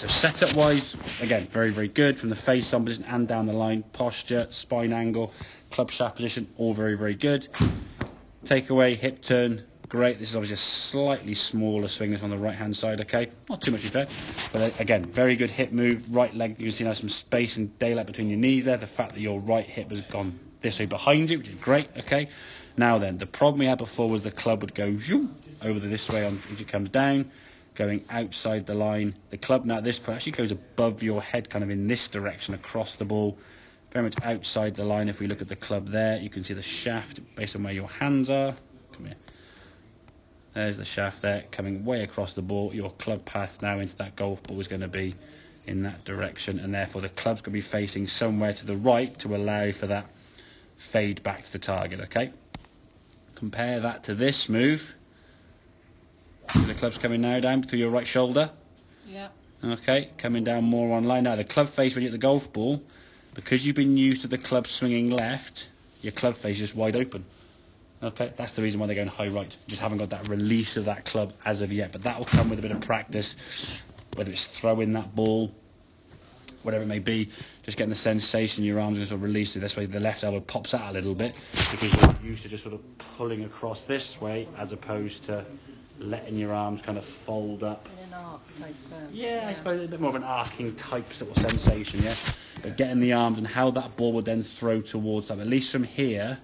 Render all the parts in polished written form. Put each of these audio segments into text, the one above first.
So setup wise, again, very, very good from the face on position and down the line. Posture, spine angle, club shaft position, all very, very good. Takeaway, hip turn, great. This is obviously a slightly smaller swing that's on the right hand side, okay? Not too much to be fair. But again, very good hip move. Right leg, you can see now some space and daylight between your knees there. The fact that your right hip has gone this way behind you, which is great, okay? Now then, the problem we had before was the club would go over this way as it comes down, going outside the line. The club now at this point actually goes above your head, kind of in this direction across the ball, very much outside the line. If we look at the club there, you can see the shaft based on where your hands are. Come here. There's the shaft there, coming way across the ball. Your club path now into that golf ball is going to be in that direction, and therefore the club's going to be facing somewhere to the right to allow for that fade back to the target, okay? Compare that to this move. The club's coming now down through your right shoulder. Yeah. Okay, coming down more on line. Now the club face when you hit the golf ball, because you've been used to the club swinging left, your club face is just wide open. Okay, that's the reason why they're going high right. Just haven't got that release of that club as of yet, but that will come with a bit of practice, whether it's throwing that ball, whatever it may be, just getting the sensation your arms are sort of released. This way the left elbow pops out a little bit because you're used to just sort of pulling across this way as opposed to letting your arms kind of fold up. In an arc type. Yeah, I suppose a bit more of an arcing type sort of sensation, yeah. But getting the arms and how that ball would then throw towards them, at least from here,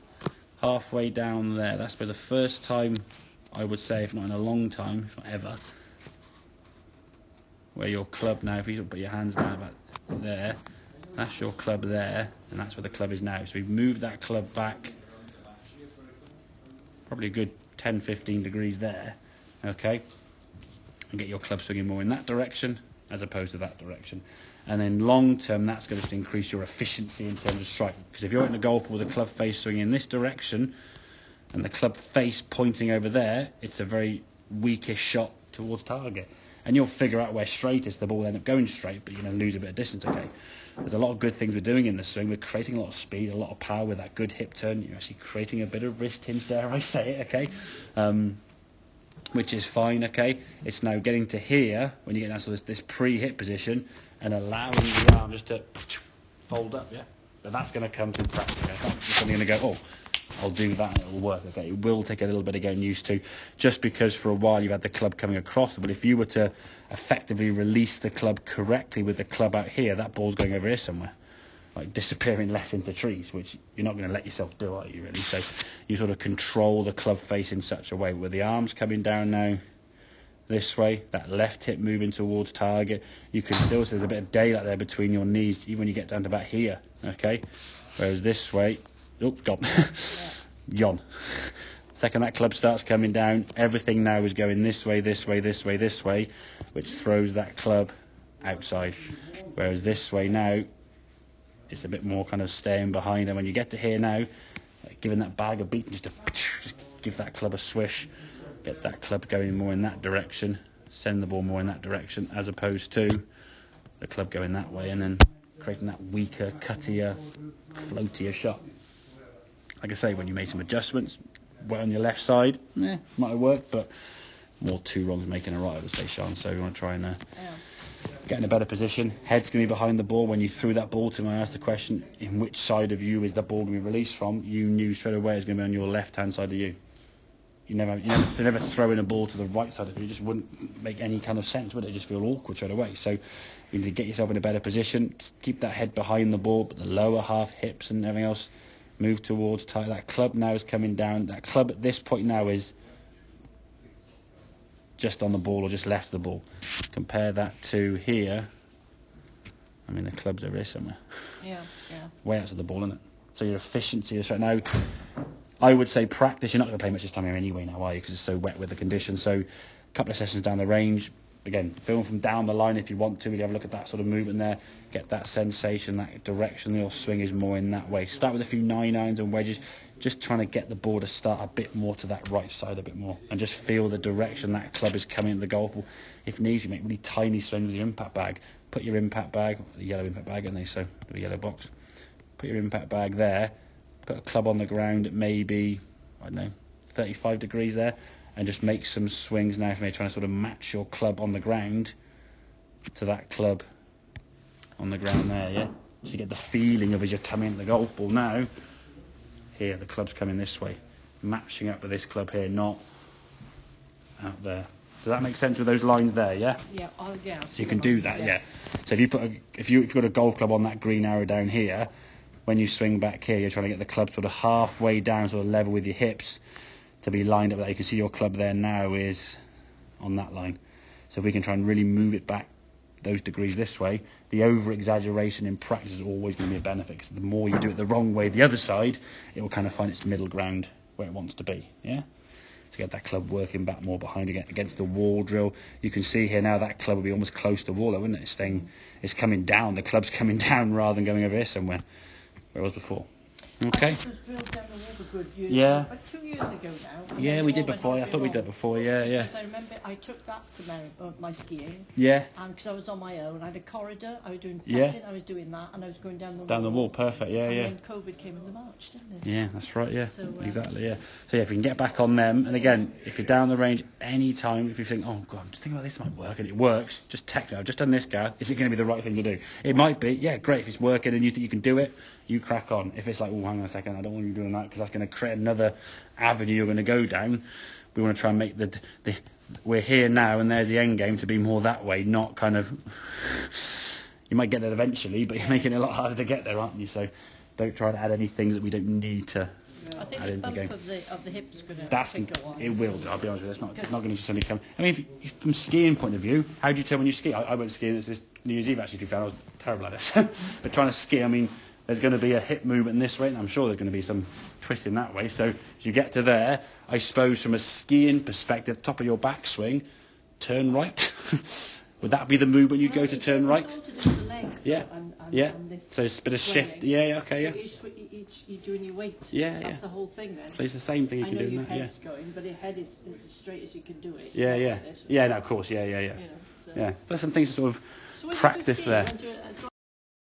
halfway down there. That's for the first time, I would say, if not in a long time, if not ever, where your club now, if you put your hands down about there, that's your club there, and that's where the club is now. So we've moved that club back probably a good 10-15 degrees there, okay, and get your club swinging more in that direction as opposed to that direction. And then long term, that's going to increase your efficiency in terms of strike. Because if you're in a golf ball with the club face swinging in this direction and the club face pointing over there, it's a very weakish shot towards target. And you'll figure out where straight is. The ball will end up going straight, but you're going to lose a bit of distance, okay? There's a lot of good things we're doing in the swing. We're creating a lot of speed, a lot of power with that good hip turn. You're actually creating a bit of wrist hinge, dare I say it, okay? Which is fine, okay? It's now getting to here, when you get down to this pre-hip position, and allowing the arm just to fold up, yeah? But that's going to come through practice. It's not just something going to go, oh, I'll do that and it will work, okay? It will take a little bit of getting used to, just because for a while you've had the club coming across. But if you were to effectively release the club correctly with the club out here, that ball's going over here somewhere, like disappearing left into trees, which you're not going to let yourself do, are you, really? So you sort of control the club face in such a way, with the arms coming down now this way, that left hip moving towards target. You can still see there's a bit of daylight there between your knees, even when you get down to about here, okay? Whereas this way, oops, gone. Gone. Second that club starts coming down, everything now is going this way, this way, this way, this way, which throws that club outside. Whereas this way now, it's a bit more kind of staying behind. And when you get to here now, like giving that bag a beat, just give that club a swish, get that club going more in that direction, send the ball more in that direction, as opposed to the club going that way and then creating that weaker, cuttier, floatier shot. Like I say, when you made some adjustments, wet on your left side, might have worked, but more two wrongs making a right, I would say, Sean. So you want to try and get in a better position. Head's going to be behind the ball. When you threw that ball to me, I asked the question, in which side of you is the ball going to be released from? You knew straight away it's going to be on your left-hand side of you. You never throw in a ball to the right side of you. It just wouldn't make any kind of sense, would it? Just feel awkward straight away. So you need to get yourself in a better position. Keep that head behind the ball, but the lower half, hips and everything else, move towards tight. That club now is coming down. That club at this point now is just on the ball or just left of the ball. Compare that to here. I mean, the club's over here somewhere. Yeah. Way out of the ball, isn't it? So your efficiency is right now. I would say practice. You're not going to play much this time here anyway now, are you? Because it's so wet with the conditions. So a couple of sessions down the range. Again, film from down the line if you want to. Really have a look at that sort of movement there. Get that sensation, that direction. Your swing is more in that way. Start with a few 9-irons and wedges. Just trying to get the ball to start a bit more to that right side a bit more. And just feel the direction that club is coming in the golf ball. If needs, you make really tiny swings with your impact bag. Put your impact bag, the yellow impact bag, and they so the yellow box. Put your impact bag there. Put a club on the ground at maybe, I don't know, 35 degrees there, and just make some swings now for me, trying to sort of match your club on the ground to that club on the ground there, yeah? So you get the feeling of as you're coming at the golf ball now, here, the club's coming this way, matching up with this club here, not out there. Does that make sense with those lines there, yeah? Yeah, yeah. So you can do that, yes. Yeah. So if you've got a golf club on that green arrow down here, when you swing back here, you're trying to get the club sort of halfway down, sort of level with your hips, to be lined up there. You can see your club there now is on that line. So if we can try and really move it back those degrees this way, the over-exaggeration in practice is always going to be a benefit, because the more you do it the wrong way, the other side, it will kind of find its middle ground where it wants to be, yeah? To get that club working back more behind against the wall drill. You can see here now that club will be almost close to the wall, wouldn't it? It's coming down. The club's coming down rather than going over here somewhere where it was before. Okay. I think it was drilled down the wall for good years. Yeah. About 2 years ago now. Yeah, we did before. I thought we did before. Yeah. Because I remember I took that to my skiing. Yeah. And because I was on my own, I had a corridor. I was doing Yeah. putting, I was doing that, and I was going down the wall. Down the wall, perfect. Yeah, and yeah. then COVID came in the March, didn't it? Yeah, that's right. Yeah, So, exactly. Yeah. So yeah, if we can get back on them, and again, if you're down the range any time, if you think, oh god, I'm just thinking about this might work, and it works, just text me. I've just done this, guy. Is it going to be the right thing to do? It might be. Yeah, great. If it's working and you think you can do it, you crack on. If it's like, oh, hang on a second, I don't want you doing that because that's going to create another avenue you're going to go down. We want to try and make the we're here now and there's the end game to be more that way, not kind of. You might get there eventually, but you're making it a lot harder to get there, aren't you? So don't try to add any things that we don't need to I think add the into the bump game. of the hips is going to That's go on. it will do. I'll be honest with you. It's not going to suddenly come. I mean, if from skiing point of view, how do you tell when you ski? I went skiing this New Year's Eve actually. To be fair, I was terrible at this. But trying to ski, I mean, there's going to be a hip movement this way, and I'm sure there's going to be some twisting that way. So as you get to there, I suppose from a skiing perspective, top of your backswing, turn right. Would that be the move when you go to turn right? Yeah, yeah. So it's a bit of shift. Yeah, okay, yeah. You're doing your weight. Yeah, That's the whole thing then. So it's the same thing you I can know do. your That, yeah. head's going, but your head is as straight as you can do it. Yeah, yeah. Like this. Yeah, no, of course, yeah. You know, so. Yeah, there's some things to sort of So when you practice ski, there. when